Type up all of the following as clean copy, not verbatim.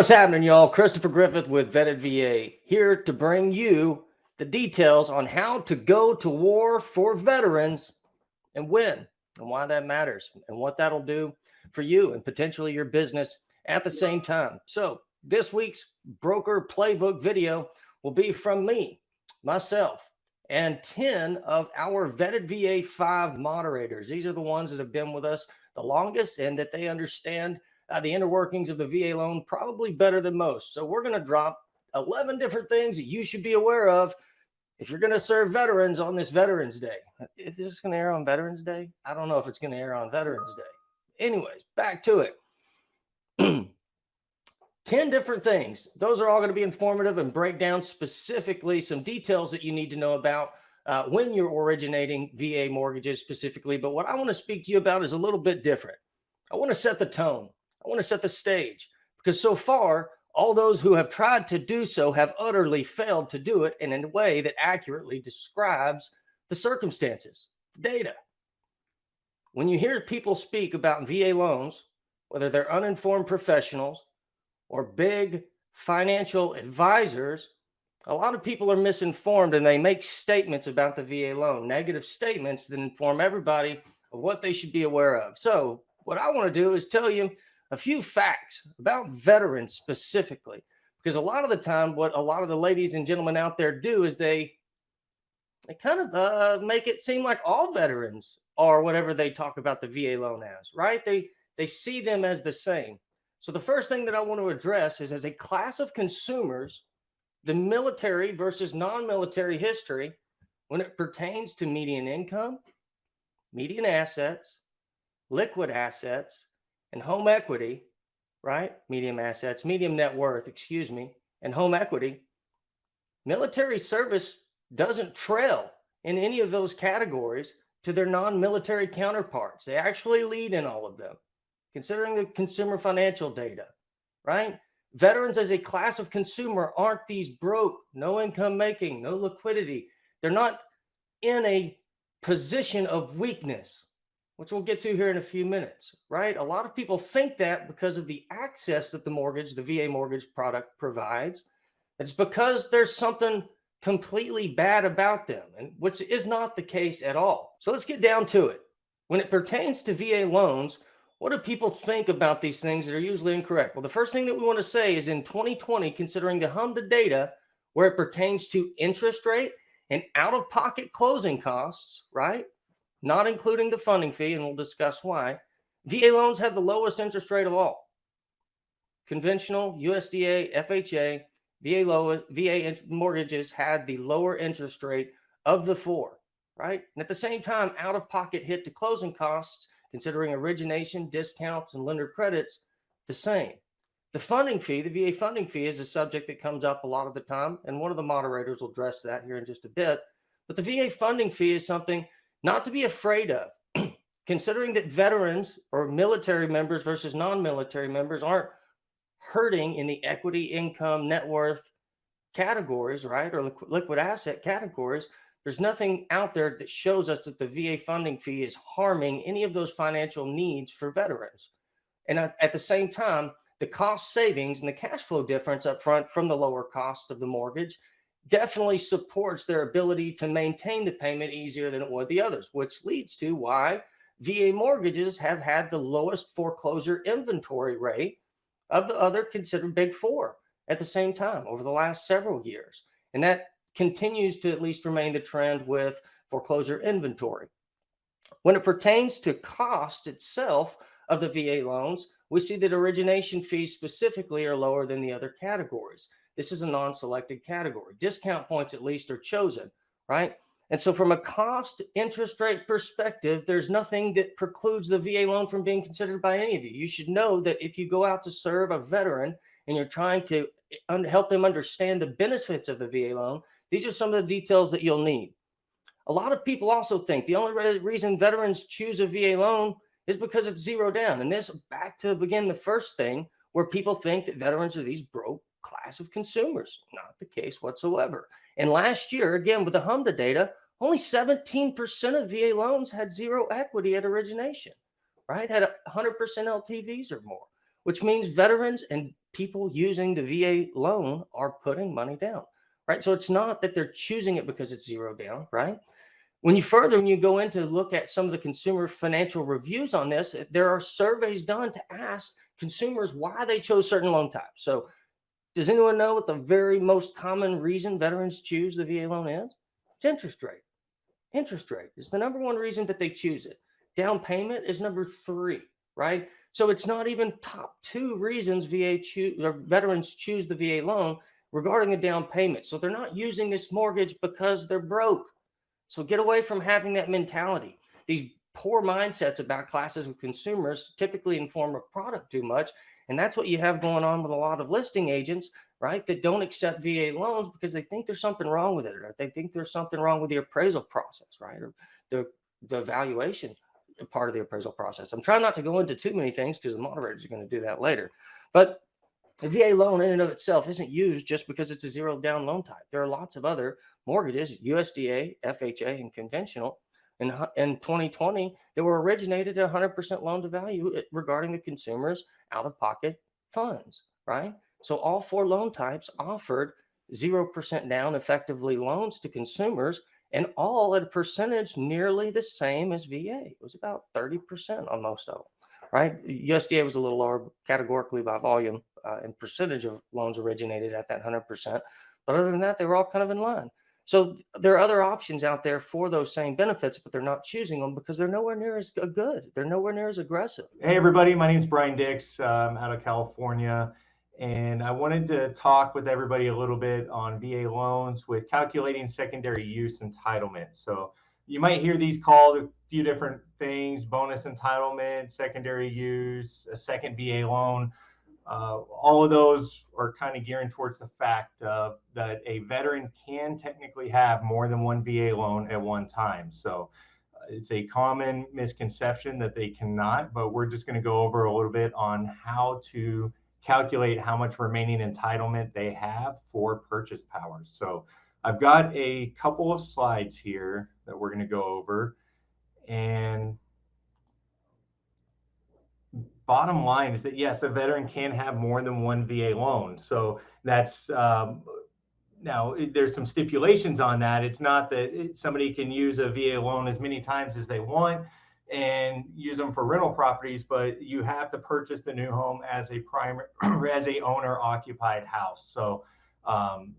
What's happening, y'all? Christopher Griffith with VettedVa here to bring you the details on how to go to war for veterans and win, and why that matters, and what that'll do for you and potentially your business at the same time. So this week's Broker Playbook video will be from me, myself, and 10 of our VettedVa 5 moderators. These are the ones that have been with us the longest and that they understand the inner workings of the VA loan probably better than most. So we're going to drop 11 different things that you should be aware of if you're going to serve veterans on this Veterans Day. Is this going to air on Veterans Day? I don't know if it's going to air on Veterans Day. Anyways, back to it. 10 different things. Those are all going to be informative and break down specifically some details that you need to know about when you're originating VA mortgages specifically. But what I want to speak to you about is a little bit different. I want to set the tone. I want to set the stage, because so far, all those who have tried to do so have utterly failed to do it in a way that accurately describes the circumstances, the data. When you hear people speak about VA loans, whether they're uninformed professionals or big financial advisors, a lot of people are misinformed and they make statements about the VA loan, negative statements that inform everybody of what they should be aware of. So what I want to do is tell you a few facts about veterans specifically, because a lot of the time, what a lot of the ladies and gentlemen out there do is they kind of make it seem like all veterans are whatever they talk about the VA loan as, right? They see them as the same. So the first thing that I want to address is, as a class of consumers, the military versus non-military history when it pertains to median income, median assets, liquid assets, and home equity, right? Medium net worth, and home equity. Military service doesn't trail in any of those categories to their non-military counterparts. They actually lead in all of them, considering the consumer financial data, right? Veterans as a class of consumer aren't these broke, no income making, no liquidity. They're not in a position of weakness, which we'll get to here in a few minutes, right? A lot of people think that because of the access that the VA mortgage product provides, it's because there's something completely bad about them, and which is not the case at all. So let's get down to it. When it pertains to VA loans, what do people think about these things that are usually incorrect? Well, the first thing that we want to say is, in 2020, considering the HMDA data where it pertains to interest rate and out-of-pocket closing costs, right? Not including the funding fee, and we'll discuss why, VA loans had the lowest interest rate of all. Conventional, USDA, FHA, VA mortgages had the lower interest rate of the four, right? And at the same time, out-of-pocket hit to closing costs, considering origination, discounts, and lender credits, the same. The funding fee, the VA funding fee, is a subject that comes up a lot of the time, and one of the moderators will address that here in just a bit. But the VA funding fee is something not to be afraid of, considering that veterans or military members versus non-military members aren't hurting in the equity, income, net worth categories, right? Or liquid asset categories. There's nothing out there that shows us that the VA funding fee is harming any of those financial needs for veterans. And at the same time, the cost savings and the cash flow difference up front from the lower cost of the mortgage definitely supports their ability to maintain the payment easier than it would the others, which leads to why VA mortgages have had the lowest foreclosure inventory rate of the other considered big four at the same time over the last several years. And that continues to at least remain the trend with foreclosure inventory. When it pertains to cost itself of the VA loans, we see that origination fees specifically are lower than the other categories. This is a non-selected category. Discount points at least are chosen, right? And so from a cost interest rate perspective, there's nothing that precludes the VA loan from being considered by any of you. You should know that if you go out to serve a veteran and you're trying to help them understand the benefits of the VA loan, these are some of the details that you'll need. A lot of people also think the only reason veterans choose a VA loan is because it's zero down. And this, back to begin the first thing, where people think that veterans are these broke class of consumers. Not the case whatsoever. And last year, again, with the HMDA data, only 17% of VA loans had zero equity at origination, right? Had 100% LTVs or more, which means veterans and people using the VA loan are putting money down, right? So it's not that they're choosing it because it's zero down, right? When you go in to look at some of the consumer financial reviews on this, there are surveys done to ask consumers why they chose certain loan types. So does anyone know what the very most common reason veterans choose the VA loan is? It's interest rate. Interest rate is the number one reason that they choose it. Down payment is number 3, right? So it's not even top 2 reasons veterans choose the VA loan regarding the down payment. So they're not using this mortgage because they're broke. So get away from having that mentality. These poor mindsets about classes of consumers typically inform a product too much. And that's what you have going on with a lot of listing agents, right, that don't accept VA loans because they think there's something wrong with it, or they think there's something wrong with the appraisal process, right, or the evaluation part of the appraisal process. I'm trying not to go into too many things because the moderators are going to do that later. But a VA loan in and of itself isn't used just because it's a zero down loan type. There are lots of other mortgages, USDA, FHA, and conventional, in 2020 that were originated at 100% loan to value regarding the consumer's out-of-pocket funds, right? So all 4 loan types offered 0% down effectively loans to consumers, and all at a percentage nearly the same as VA. It was about 30% on most of them, right? USDA was a little lower categorically by volume and percentage of loans originated at that 100%. But other than that, they were all kind of in line. So there are other options out there for those same benefits, but they're not choosing them because they're nowhere near as good. They're nowhere near as aggressive. Hey, everybody. My name is Brian Dix. I'm out of California. And I wanted to talk with everybody a little bit on VA loans with calculating secondary use entitlement. So you might hear these called a few different things: bonus entitlement, secondary use, a second VA loan. All of those are kind of gearing towards the fact that a veteran can technically have more than one VA loan at one time. So it's a common misconception that they cannot, but we're just going to go over a little bit on how to calculate how much remaining entitlement they have for purchase power. So I've got a couple of slides here that we're going to go over. And bottom line is that, yes, a veteran can have more than one VA loan. So that's now there's some stipulations on that. It's not that somebody can use a VA loan as many times as they want and use them for rental properties, but you have to purchase the new home as a primary, as a owner occupied house. So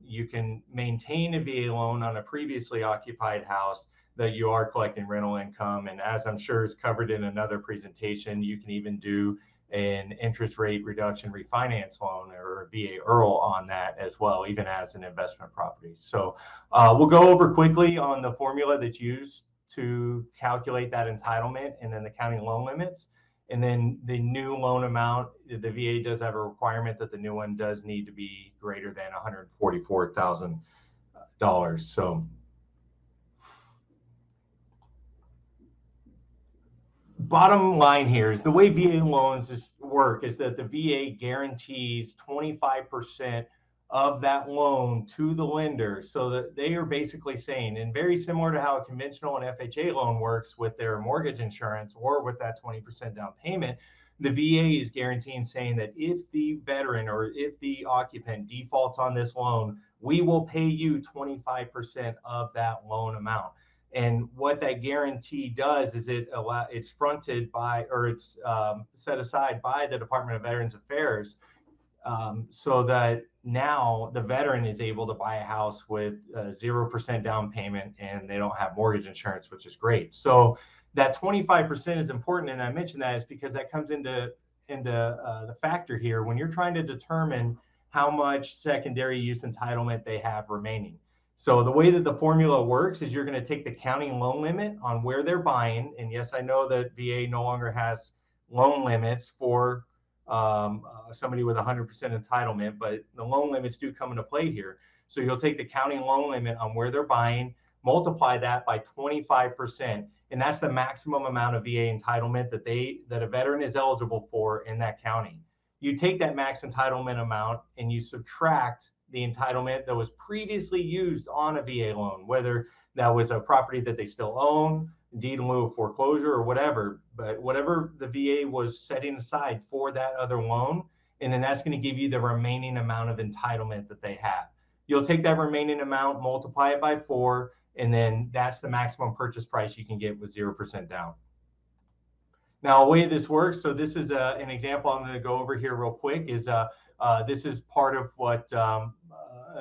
you can maintain a VA loan on a previously occupied house that you are collecting rental income. And as I'm sure is covered in another presentation, you can even do an interest rate reduction refinance loan or a VA IRRRL on that as well, even as an investment property. So we'll go over quickly on the formula that's used to calculate that entitlement and then the county loan limits. And then the new loan amount, the VA does have a requirement that the new one does need to be greater than $144,000. So bottom line here is the way VA loans work is that the VA guarantees 25% of that loan to the lender, so that they are basically saying, and very similar to how a conventional and FHA loan works with their mortgage insurance or with that 20% down payment, the VA is guaranteeing, saying that if the veteran or if the occupant defaults on this loan, we will pay you 25% of that loan amount. And what that guarantee does is it's fronted by, or it's set aside by the Department of Veterans Affairs, so that now the veteran is able to buy a house with 0% down payment and they don't have mortgage insurance, which is great. So that 25% is important. And I mentioned that is because that comes into the factor here when you're trying to determine how much secondary use entitlement they have remaining. So the way that the formula works is you're going to take the county loan limit on where they're buying. And yes, I know that VA no longer has loan limits for somebody with 100% entitlement, but the loan limits do come into play here. So you'll take the county loan limit on where they're buying, multiply that by 25%, and that's the maximum amount of VA entitlement that a veteran is eligible for in that county. You take that max entitlement amount and you subtract the entitlement that was previously used on a VA loan, whether that was a property that they still own, deed in lieu of foreclosure, or whatever. But whatever the VA was setting aside for that other loan, and then that's going to give you the remaining amount of entitlement that they have. You'll take that remaining amount, multiply it by 4, and then that's the maximum purchase price you can get with 0% down. Now, the way this works, so this is an example I'm going to go over here real quick, is this is part of what a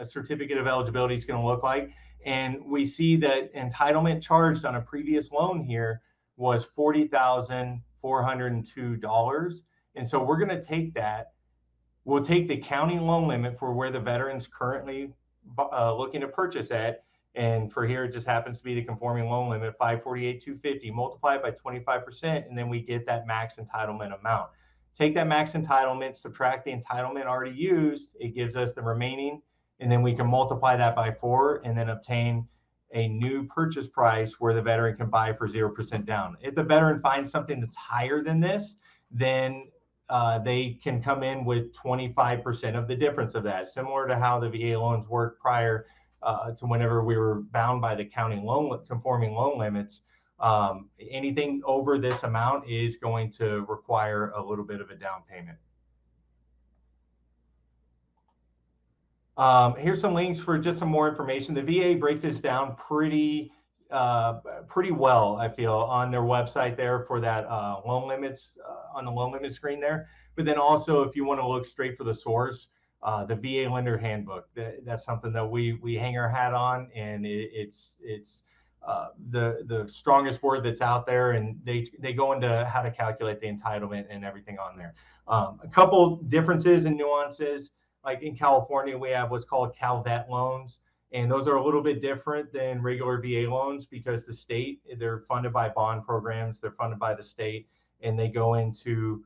certificate of eligibility is going to look like. And we see that entitlement charged on a previous loan here was $40,402. And so we're going to take that. We'll take the county loan limit for where the veteran's currently looking to purchase at. And for here, it just happens to be the conforming loan limit, $548,250, multiply it by 25%, and then we get that max entitlement amount. Take that max entitlement, subtract the entitlement already used, it gives us the remaining, and then we can multiply that by 4 and then obtain a new purchase price where the veteran can buy for 0% down. If the veteran finds something that's higher than this, then they can come in with 25% of the difference of that, similar to how the VA loans work prior to whenever we were bound by the county conforming loan limits. Anything over this amount is going to require a little bit of a down payment. Here's some links for just some more information. The VA breaks this down pretty well, I feel, on their website there for that loan limits on the loan limit screen there. But then also, if you want to look straight for the source, the VA Lender Handbook. That's something that we hang our hat on, and it's the strongest word that's out there, and they go into how to calculate the entitlement and everything on there. A couple differences and nuances, like in California, we have what's called CalVet loans, and those are a little bit different than regular VA loans because the state, they're funded by bond programs, they're funded by the state, and they go into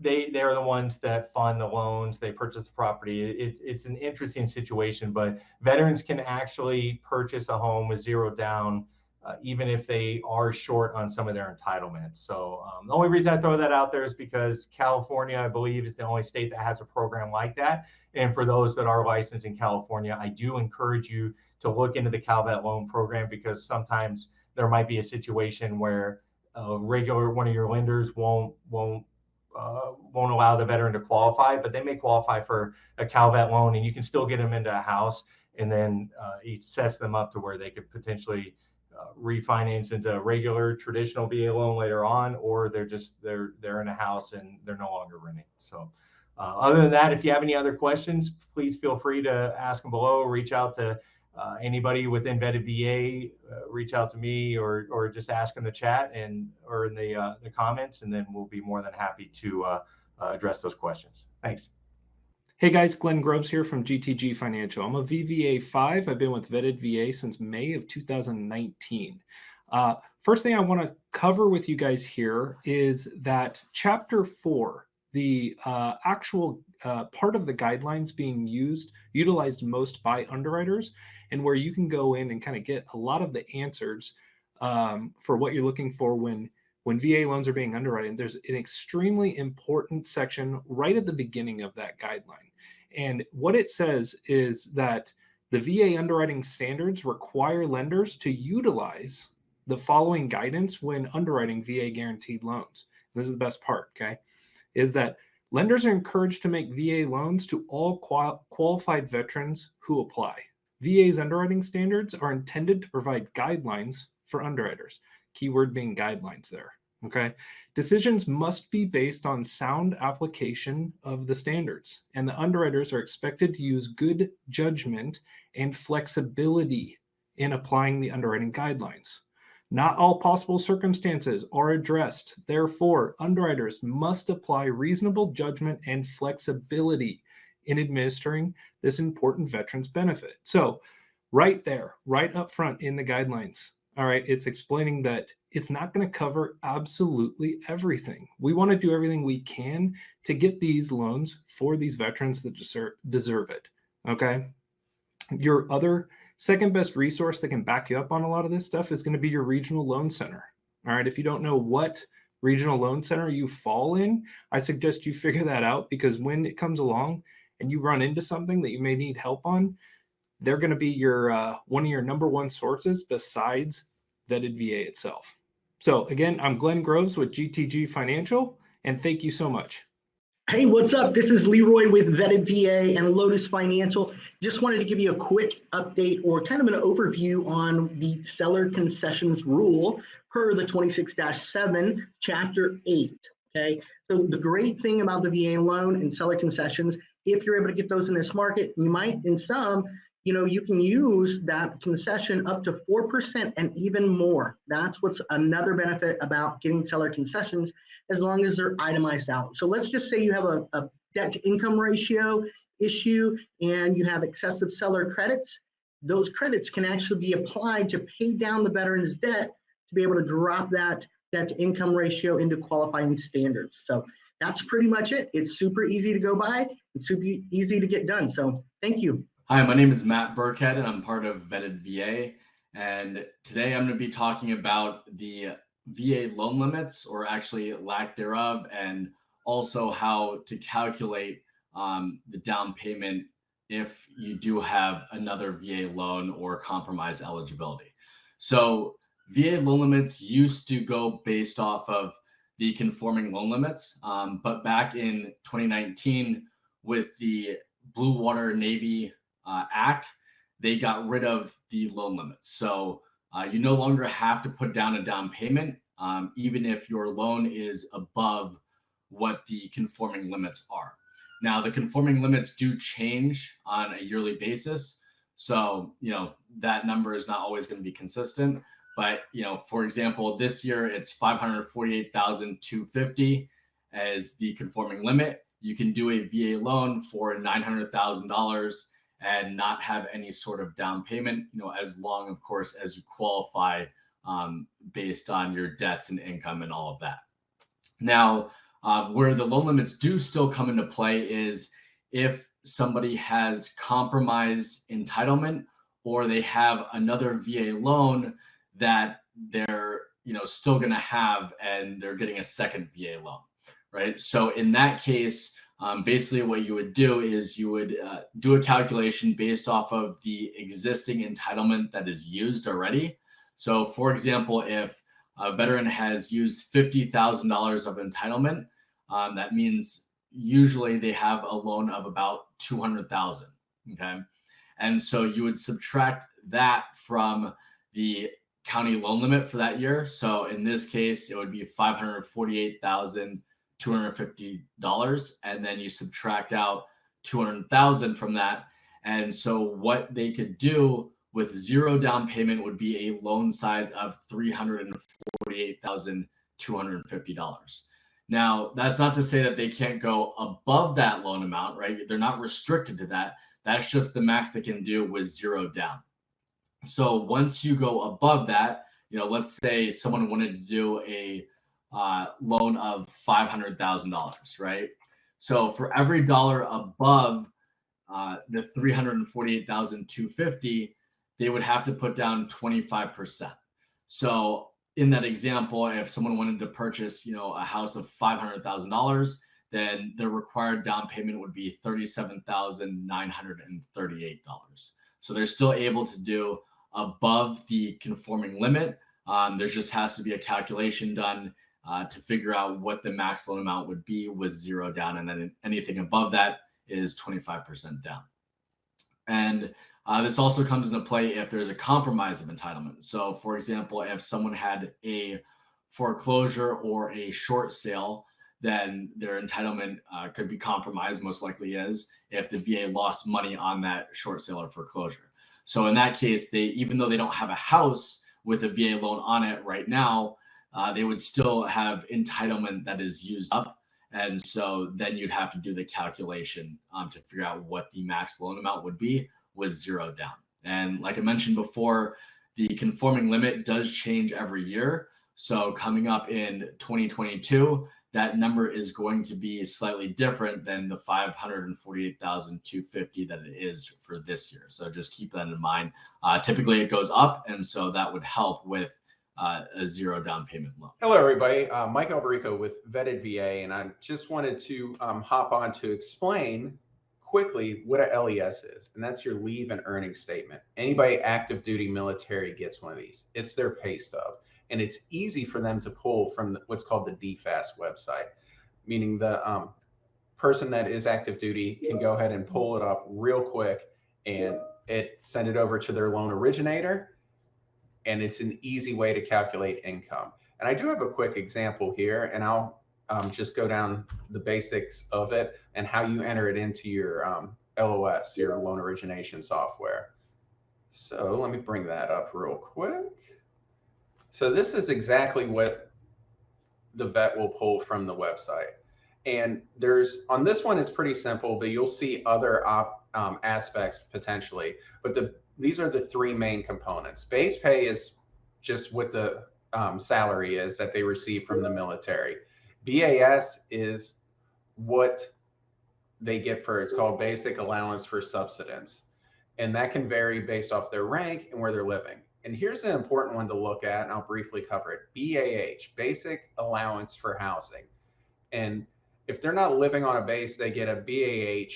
they're the ones that fund the loans, they purchase the property. It's an interesting situation, but veterans can actually purchase a home with 0 down, even if they are short on some of their entitlements. So the only reason I throw that out there is because California, I believe, is the only state that has a program like that. And for those that are licensed in California, I do encourage you to look into the CalVet loan program, because sometimes there might be a situation where one of your lenders won't allow the veteran to qualify, but they may qualify for a CalVet loan, and you can still get them into a house, and then it sets them up to where they could potentially refinance into a regular traditional VA loan later on, or they're in a house and they're no longer renting. So other than that, if you have any other questions, please feel free to ask them below. Reach out to anybody within VettedVa, reach out to me, or just ask in the chat or in the comments, and then we'll be more than happy to address those questions. Thanks. Hey guys, Glenn Groves here from GTG Financial. I'm a VVA 5. I've been with VettedVa since May of 2019. First thing I want to cover with you guys here is that Chapter 4, the actual part of the guidelines being utilized most by underwriters, and where you can go in and kind of get a lot of the answers for what you're looking for when VA loans are being underwritten. There's an extremely important section right at the beginning of that guideline. And what it says is that the VA underwriting standards require lenders to utilize the following guidance when underwriting VA guaranteed loans. This is the best part, okay? Is that lenders are encouraged to make VA loans to all qualified veterans who apply. VA's underwriting standards are intended to provide guidelines for underwriters. Keyword being guidelines there, okay? Decisions must be based on sound application of the standards, and the underwriters are expected to use good judgment and flexibility in applying the underwriting guidelines. Not all possible circumstances are addressed. Therefore, underwriters must apply reasonable judgment and flexibility in administering this important veterans benefit. So right there, right up front in the guidelines, all right, it's explaining that it's not going to cover absolutely everything. We want to do everything we can to get these loans for these veterans that deserve it, okay? Your other second best resource that can back you up on a lot of this stuff is going to be your regional loan center. All right, if you don't know what regional loan center you fall in, I suggest you figure that out, because when it comes along and you run into something that you may need help on, they're going to be your one of your number one sources besides VettedVa itself. So again, I'm Glenn Groves with GTG Financial, and thank you so much. Hey, what's up? This is Leroy with VettedVa and Lotus Financial. Just wanted to give you a quick update or kind of an overview on the seller concessions rule per the 26-7, Chapter 8. Okay, so the great thing about the VA loan and seller concessions, if you're able to get those in this market, you might, in some, you can use that concession up to 4% and even more. That's what's another benefit about getting seller concessions, as long as they're itemized out. So let's just say you have a debt to income ratio issue and you have excessive seller credits. Those credits can actually be applied to pay down the veteran's debt to be able to drop that debt to income ratio into qualifying standards. So that's pretty much it. It's super easy to go by. It's super easy to get done. So thank you. Hi, my name is Matt Burkhead and I'm part of VettedVa. And today I'm going to be talking about the VA loan limits, or actually lack thereof, and also how to calculate the down payment if you do have another VA loan or compromise eligibility. So VA loan limits used to go based off of the conforming loan limits, but back in 2019 with the Blue Water Navy Act, they got rid of the loan limits. So you no longer have to put down a down payment, even if your loan is above what the conforming limits are. Now, the conforming limits do change on a yearly basis. So, that number is not always going to be consistent. But, for example, this year it's $548,250 as the conforming limit. You can do a VA loan for $900,000 and not have any sort of down payment, as long, of course, as you qualify based on your debts and income and all of that. Now, where the loan limits do still come into play is if somebody has compromised entitlement, or they have another VA loan that they're still going to have, and they're getting a second VA loan, right? So in that case, basically what you would do is you would do a calculation based off of the existing entitlement that is used already. So for example, if a veteran has used $50,000 of entitlement, that means usually they have a loan of about $200,000. Okay. And so you would subtract that from the county loan limit for that year. So in this case, it would be $548,250, and then you subtract out $200,000 from that. And so what they could do with zero down payment would be a loan size of $348,250. Now, that's not to say that they can't go above that loan amount, right? They're not restricted to that. That's just the max they can do with zero down. So once you go above that, let's say someone wanted to do a loan of $500,000, right? So for every dollar above the $348,250, they would have to put down 25%. So in that example, if someone wanted to purchase, a house of $500,000, then the required down payment would be $37,938. So they're still able to do above the conforming limit. There just has to be a calculation done to figure out what the max loan amount would be with zero down, and then anything above that is 25% down. And this also comes into play if there's a compromise of entitlement. So for example, if someone had a foreclosure or a short sale, then their entitlement could be compromised, most likely is, if the VA lost money on that short sale or foreclosure. So in that case, even though they don't have a house with a VA loan on it right now, they would still have entitlement that is used up. And so then you'd have to do the calculation to figure out what the max loan amount would be with zero down. And like I mentioned before, the conforming limit does change every year. So coming up in 2022, that number is going to be slightly different than the $548,250 that it is for this year. So just keep that in mind. Typically it goes up, and so that would help with a zero down payment loan. Hello, everybody. Mike Alberico with VettedVa, and I just wanted to hop on to explain quickly what a LES is, and that's your leave and earnings statement. Anybody active duty military gets one of these. It's their pay stub, and it's easy for them to pull from what's called the DFAS website, meaning the person that is active duty can go ahead and pull it up real quick and send it over to their loan originator. And it's an easy way to calculate income. And I do have a quick example here, and I'll just go down the basics of it and how you enter it into your LOS, your loan origination software. So let me bring that up real quick. So this is exactly what the vet will pull from the website. And on this one, it's pretty simple, but you'll see other aspects potentially. But these are the three main components. Base pay is just what the salary is that they receive from the military. BAS is what they get it's called basic allowance for subsistence. And that can vary based off their rank and where they're living. And here's an important one to look at, and I'll briefly cover it. BAH, basic allowance for housing. And if they're not living on a base, they get a BAH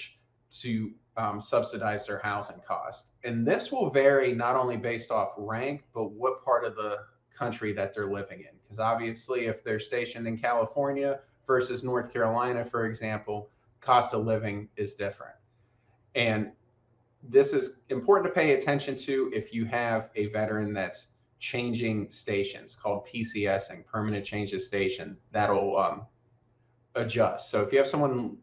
to subsidize their housing costs. And this will vary not only based off rank, but what part of the country that they're living in. Because obviously, if they're stationed in California versus North Carolina, for example, cost of living is different. And this is important to pay attention to if you have a veteran that's changing stations, called PCSing, permanent change of station. That'll adjust. So if you have someone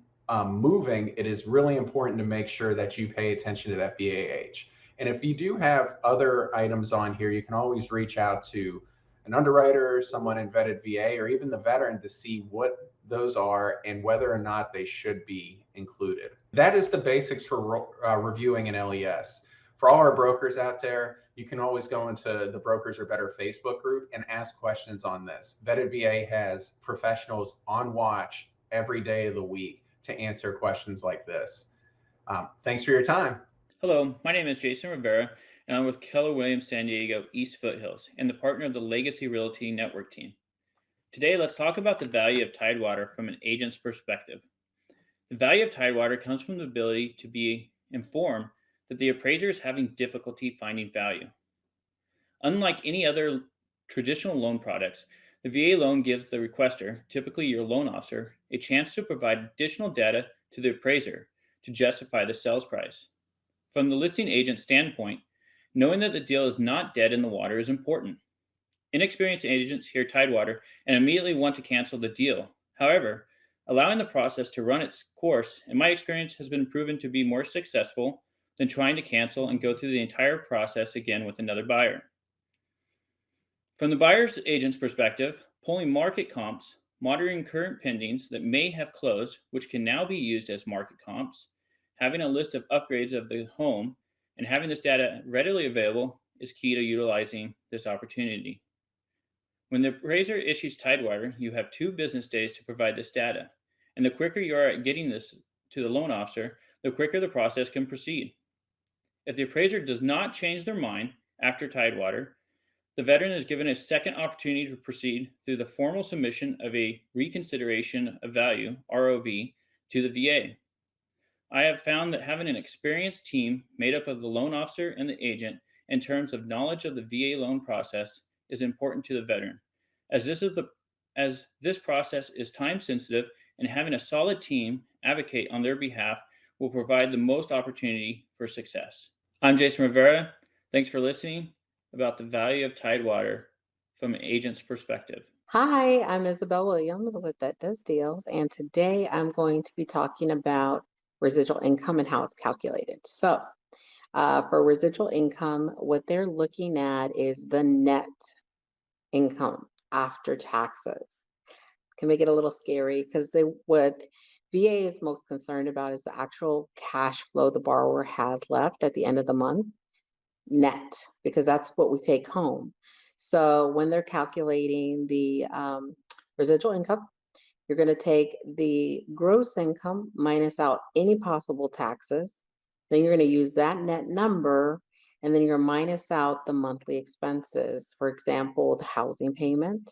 moving, it is really important to make sure that you pay attention to that BAH. And if you do have other items on here, you can always reach out to an underwriter, someone in VettedVa, or even the veteran to see what those are and whether or not they should be included. That is the basics for reviewing an LES. For all our brokers out there, you can always go into the Brokers Are Better Facebook group and ask questions on this. VettedVa has professionals on watch every day of the week to answer questions like this. Thanks for your time. Hello, my name is Jason Rivera, and I'm with Keller Williams San Diego East Foothills and the partner of the Legacy Realty Network team. Today, let's talk about the value of Tidewater from an agent's perspective. The value of Tidewater comes from the ability to be informed that the appraiser is having difficulty finding value. Unlike any other traditional loan products, the VA loan gives the requester, typically your loan officer, a chance to provide additional data to the appraiser to justify the sales price. From the listing agent's standpoint, knowing that the deal is not dead in the water is important. Inexperienced agents hear Tidewater and immediately want to cancel the deal. However, allowing the process to run its course, in my experience, has been proven to be more successful than trying to cancel and go through the entire process again with another buyer. From the buyer's agent's perspective, pulling market comps, monitoring current pendings that may have closed, which can now be used as market comps, having a list of upgrades of the home, and having this data readily available is key to utilizing this opportunity. When the appraiser issues Tidewater, you have 2 business days to provide this data, and the quicker you are at getting this to the loan officer, the quicker the process can proceed. If the appraiser does not change their mind after Tidewater, the veteran is given a second opportunity to proceed through the formal submission of a reconsideration of value, ROV, to the VA. I have found that having an experienced team made up of the loan officer and the agent in terms of knowledge of the VA loan process is important to the veteran, as this process is time sensitive, and having a solid team advocate on their behalf will provide the most opportunity for success. I'm Jason Rivera. Thanks for listening about the value of Tidewater from an agent's perspective. Hi, I'm Isabel Williams with That Does Deals, and today I'm going to be talking about residual income and how it's calculated. So for residual income, what they're looking at is the net income after taxes. Can make it a little scary because what VA is most concerned about is the actual cash flow the borrower has left at the end of the month, net, because that's what we take home. So when they're calculating the residual income, you're going to take the gross income minus out any possible taxes. Then you're going to use that net number, and then you're minus out the monthly expenses. For example, the housing payment,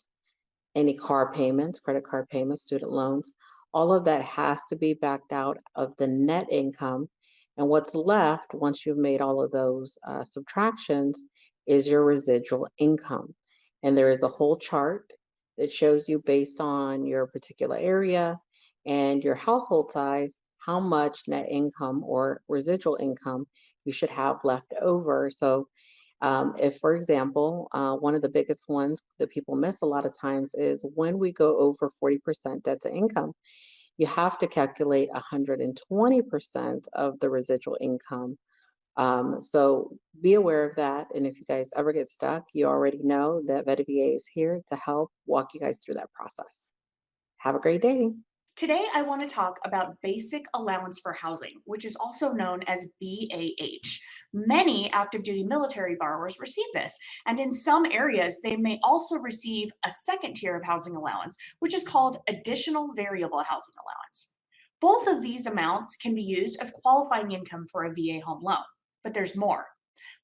any car payments, credit card payments, student loans, all of that has to be backed out of the net income. And what's left once you've made all of those subtractions is your residual income. And there is a whole chart that shows you based on your particular area and your household size, how much net income or residual income you should have left over. So if, for example, one of the biggest ones that people miss a lot of times is when we go over 40% debt to income, you have to calculate 120% of the residual income. So be aware of that. And if you guys ever get stuck, you already know that VettedVa is here to help walk you guys through that process. Have a great day. Today, I want to talk about basic allowance for housing, which is also known as BAH. Many active duty military borrowers receive this, and in some areas, they may also receive a second tier of housing allowance, which is called additional variable housing allowance. Both of these amounts can be used as qualifying income for a VA home loan, but there's more.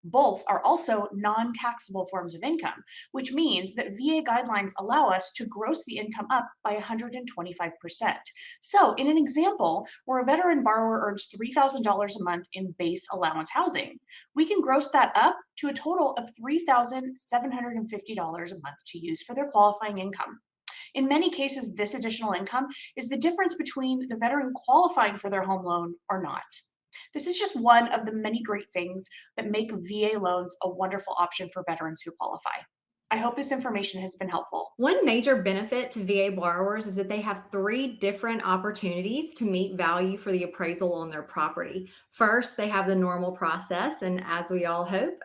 Both are also non-taxable forms of income, which means that VA guidelines allow us to gross the income up by 125%. So in an example where a veteran borrower earns $3,000 a month in base allowance housing, we can gross that up to a total of $3,750 a month to use for their qualifying income. In many cases, this additional income is the difference between the veteran qualifying for their home loan or not. This is just one of the many great things that make VA loans a wonderful option for veterans who qualify. I hope this information has been helpful. One major benefit to VA borrowers is that they have 3 different opportunities to meet value for the appraisal on their property. First, they have the normal process, and as we all hope,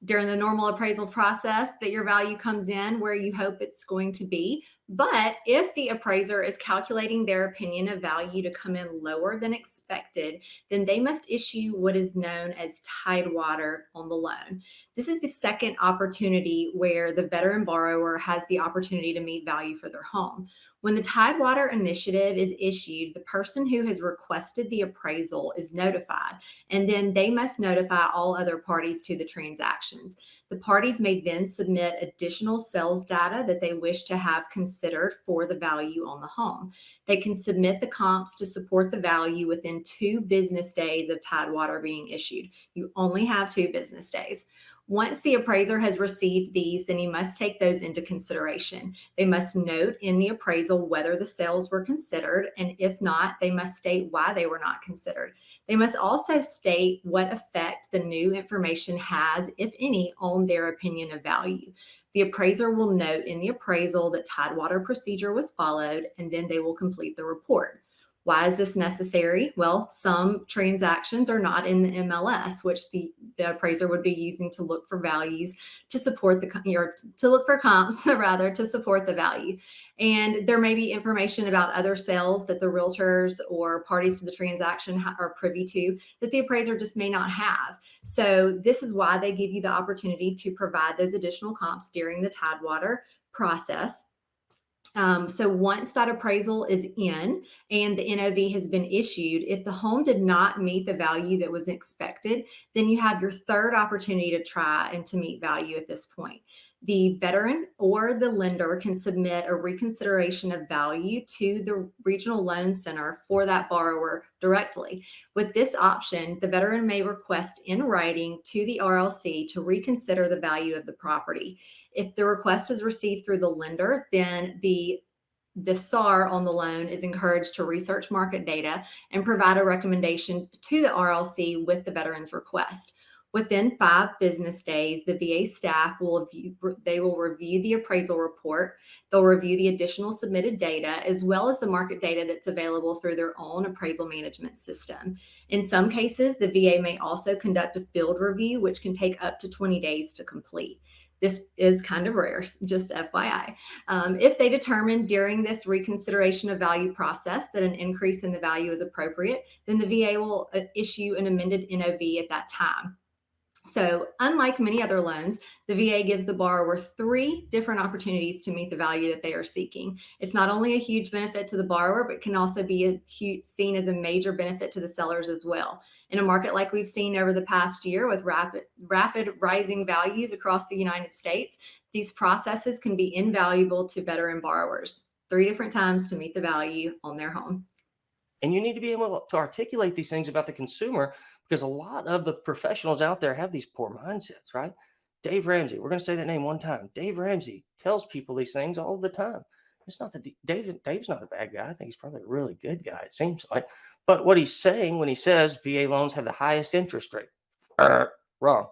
during the normal appraisal process, that your value comes in where you hope it's going to be. But if the appraiser is calculating their opinion of value to come in lower than expected, then they must issue what is known as Tidewater on the loan. This is the second opportunity where the veteran borrower has the opportunity to meet value for their home. When the Tidewater initiative is issued, the person who has requested the appraisal is notified, and then they must notify all other parties to the transactions. The parties may then submit additional sales data that they wish to have considered for the value on the home. They can submit the comps to support the value within 2 business days of Tidewater being issued. You only have 2 business days. Once the appraiser has received these, then he must take those into consideration. They must note in the appraisal whether the sales were considered, and if not, they must state why they were not considered. They must also state what effect the new information has, if any, on their opinion of value. The appraiser will note in the appraisal that Tidewater procedure was followed, and then they will complete the report. Why is this necessary? Well, some transactions are not in the MLS, which the appraiser would be using to look for values to support to look for comps rather to support the value. And there may be information about other sales that the realtors or parties to the transaction are privy to that the appraiser just may not have. So this is why they give you the opportunity to provide those additional comps during the Tidewater process. So once that appraisal is in and the NOV has been issued, if the home did not meet the value that was expected, then you have your third opportunity to try and to meet value at this point. The veteran or the lender can submit a reconsideration of value to the Regional Loan Center for that borrower directly. With this option, the veteran may request in writing to the RLC to reconsider the value of the property. If the request is received through the lender, then the SAR on the loan is encouraged to research market data and provide a recommendation to the RLC with the veteran's request. Within 5 business days, the VA staff will review the appraisal report. They'll review the additional submitted data as well as the market data that's available through their own appraisal management system. In some cases, the VA may also conduct a field review, which can take up to 20 days to complete. This is kind of rare, just FYI. If they determine during this reconsideration of value process that an increase in the value is appropriate, then the VA will issue an amended NOV at that time. So unlike many other loans, the VA gives the borrower 3 different opportunities to meet the value that they are seeking. It's not only a huge benefit to the borrower, but can also be seen as a major benefit to the sellers as well. In a market like we've seen over the past year with rapid rising values across the United States, these processes can be invaluable to veteran borrowers. 3 different times to meet the value on their home. And you need to be able to articulate these things about the consumer, because a lot of the professionals out there have these poor mindsets, right? Dave Ramsey, we're going to say that name one time. Dave Ramsey tells people these things all the time. It's not that Dave's not a bad guy. I think he's probably a really good guy, it seems like. But what he's saying when he says VA loans have the highest interest rate, wrong.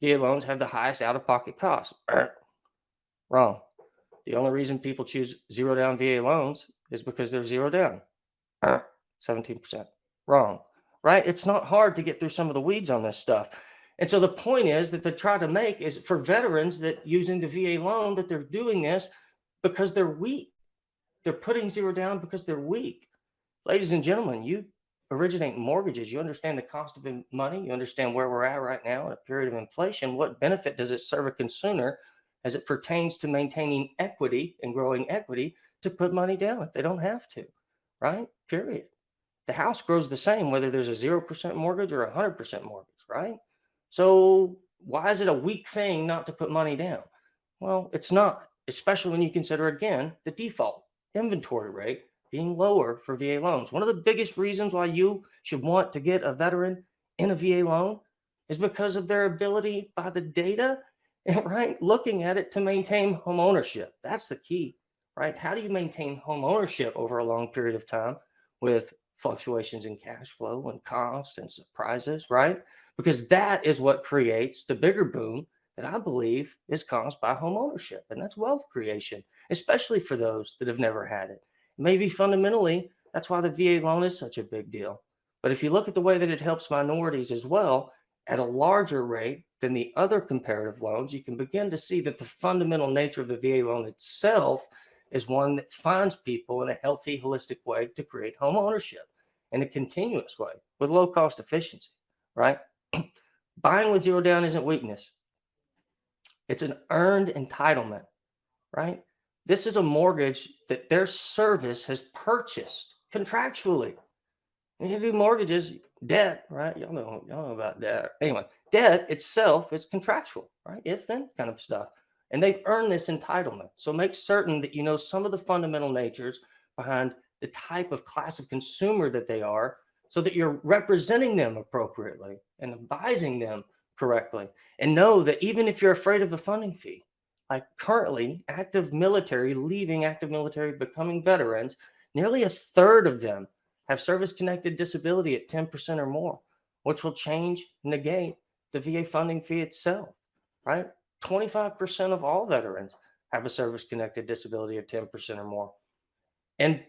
VA loans have the highest out-of-pocket costs, wrong. The only reason people choose zero down VA loans is because they're zero down, 17%, wrong, right? It's not hard to get through some of the weeds on this stuff. And so the point is that they try to make is for veterans that using the VA loan that they're doing this because they're weak. They're putting zero down because they're weak. Ladies and gentlemen, you originate mortgages. You understand the cost of money. You understand where we're at right now in a period of inflation. What benefit does it serve a consumer as it pertains to maintaining equity and growing equity to put money down if they don't have to, right? Period. The house grows the same whether there's a 0% mortgage or a 100% mortgage, right? So why is it a weak thing not to put money down? Well, it's not, especially when you consider, again, the default inventory rate being lower for VA loans. One of the biggest reasons why you should want to get a veteran in a VA loan is because of their ability by the data, right? Looking at it to maintain home ownership. That's the key, right? How do you maintain home ownership over a long period of time with fluctuations in cash flow and costs and surprises, right? Because that is what creates the bigger boom that I believe is caused by home ownership. And that's wealth creation, especially for those that have never had it. Maybe fundamentally, that's why the VA loan is such a big deal. But if you look at the way that it helps minorities as well, at a larger rate than the other comparative loans, you can begin to see that the fundamental nature of the VA loan itself is one that finds people in a healthy, holistic way to create home ownership in a continuous way with low cost efficiency, right? Buying with zero down isn't weakness. It's an earned entitlement, right? This is a mortgage that their service has purchased contractually. When you do mortgages, debt, right? Y'all know about debt. Anyway, debt itself is contractual, right? If then kind of stuff. And they've earned this entitlement. So make certain that you know some of the fundamental natures behind the type of class of consumer that they are so that you're representing them appropriately and advising them correctly. And know that even if you're afraid of the funding fee, like currently leaving active military, becoming veterans, nearly a third of them have service-connected disability at 10% or more, which will negate the VA funding fee itself, right? 25% of all veterans have a service-connected disability of 10% or more. And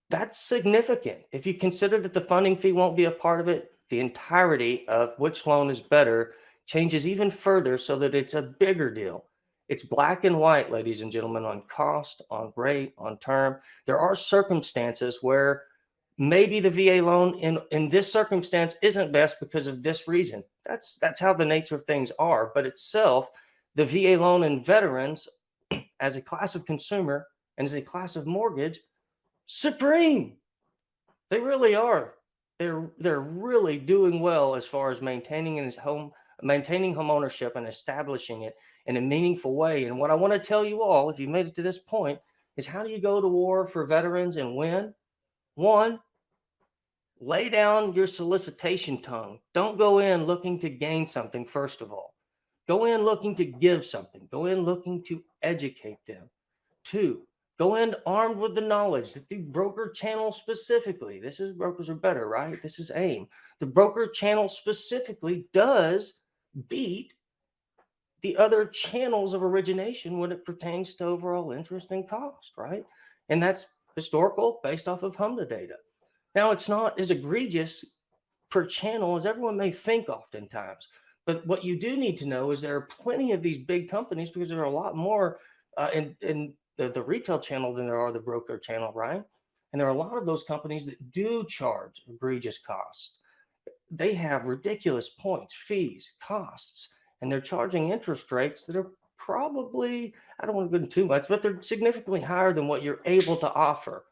that's significant. If you consider that the funding fee won't be a part of it, the entirety of which loan is better changes even further so that it's a bigger deal. It's black and white, ladies and gentlemen, on cost, on rate, on term. There are circumstances where maybe the VA loan in this circumstance isn't best because of this reason. That's how the nature of things are. But itself, the VA loan and veterans as a class of consumer and as a class of mortgage, supreme. They really are. They're really doing well as far as maintaining home ownership and establishing it in a meaningful way. And what I want to tell you all, if you made it to this point, is how do you go to war for veterans and win? One, lay down your solicitation tongue. Don't go in looking to gain something, first of all. Go in looking to give something. Go in looking to educate them. Two, go in armed with the knowledge that the broker channel specifically, this is Brokers Are Better, right? This is AIME. The broker channel specifically does beat the other channels of origination when it pertains to overall interest and cost, right? And that's historical based off of HMDA data. Now, it's not as egregious per channel as everyone may think oftentimes. But what you do need to know is there are plenty of these big companies because there are a lot more in the retail channel than there are the broker channel, right? And there are a lot of those companies that do charge egregious costs. They have ridiculous points, fees, costs, and they're charging interest rates that are probably, I don't want to go into too much, but they're significantly higher than what you're able to offer.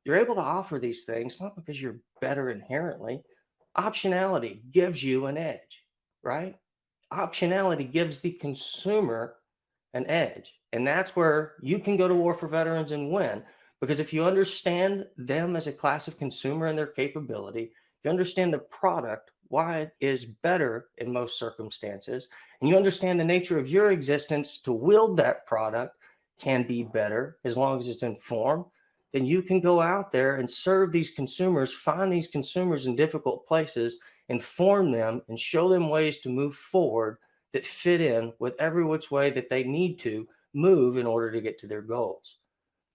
You're able to offer these things not because you're better inherently. Optionality gives you an edge, right? Optionality gives the consumer an edge. And that's where you can go to war for veterans and win. Because if you understand them as a class of consumer and their capability, you understand the product, why it is better in most circumstances, and you understand the nature of your existence to wield that product, can be better as long as it's informed, then you can go out there and serve these consumers, find these consumers in difficult places, inform them, and show them ways to move forward that fit in with every which way that they need to move in order to get to their goals.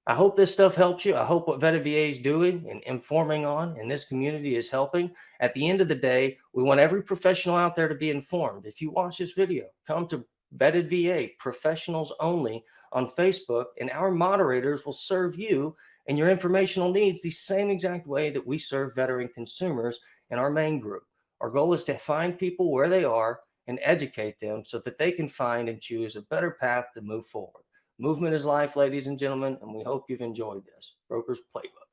I hope this stuff helps you. I hope what VettedVa is doing and informing on in this community is helping. At the end of the day, we want every professional out there to be informed. If you watch this video, come to VettedVa Professionals Only on Facebook, and our moderators will serve you and your informational needs the same exact way that we serve veteran consumers in our main group. Our goal is to find people where they are and educate them so that they can find and choose a better path to move forward. Movement is life, ladies and gentlemen, and we hope you've enjoyed this. Broker's Playbook.